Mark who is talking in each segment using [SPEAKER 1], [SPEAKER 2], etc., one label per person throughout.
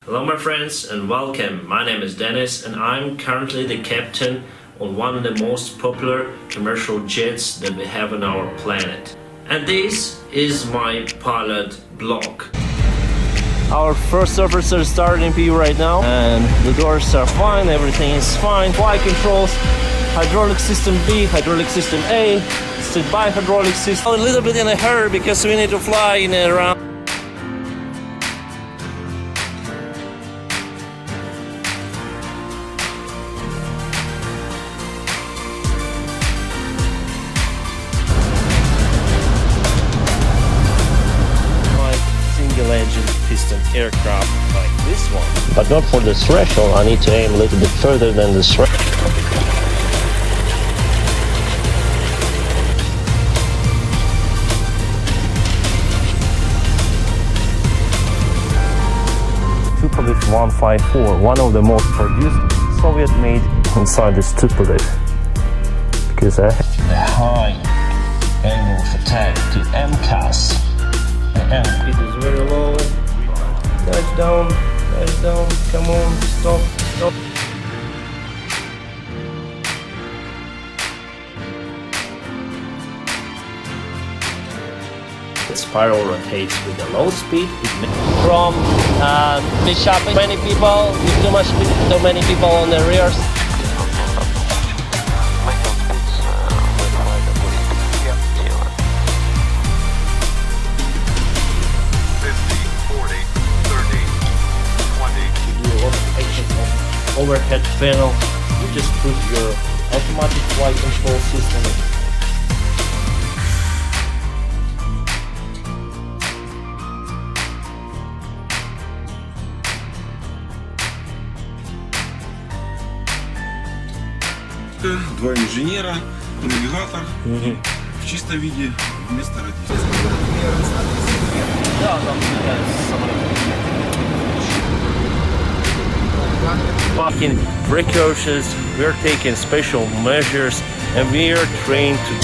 [SPEAKER 1] Hello my friends and welcome. My name is Dennis and I'm currently the captain on one of the most popular commercial jets that we have on our planet. And this is my pilot blog. Our first officer is starting PU right now and the doors are fine, everything is fine. Flight controls, hydraulic system B, hydraulic system A, standby hydraulic system. A little bit in a hurry because we need to fly in around. Engine piston aircraft like this one.
[SPEAKER 2] But not for the threshold, I need to aim a little bit further than the threshold. Tupolev 154, one of the most produced Soviet-made inside this Tupolev. Because I have the high angle of attack to MCAS.
[SPEAKER 1] It is very low. Nice down, come on, stop. The spiral rotates with a low speed.
[SPEAKER 2] From Bishop, many people, too many people on the rears.
[SPEAKER 1] Overhead panel, you just put your automatic flight control system in.
[SPEAKER 3] Два инженера, навигатор в чистом виде вместо радиатора.
[SPEAKER 1] Taking precautions, we're taking special measures, and we are trained to.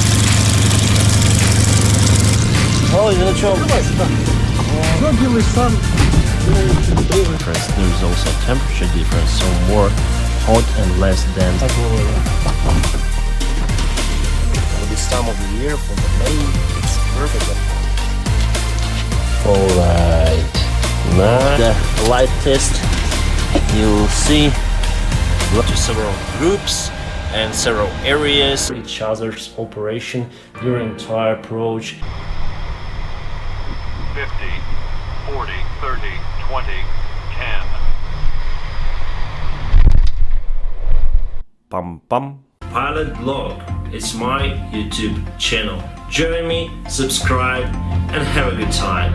[SPEAKER 2] Oh, he's in a choke. There is also a temperature difference, so more hot and less dense.
[SPEAKER 1] For this time of the year, for the May, it's perfect.
[SPEAKER 2] Alright, now the light test. You'll see
[SPEAKER 1] To several groups and several areas. Each other's operation during entire approach.
[SPEAKER 4] 50, 40, 30, 20, 10.
[SPEAKER 1] Pam pam. Pilot Blog. It's my YouTube channel. Join me, subscribe, and have a good time.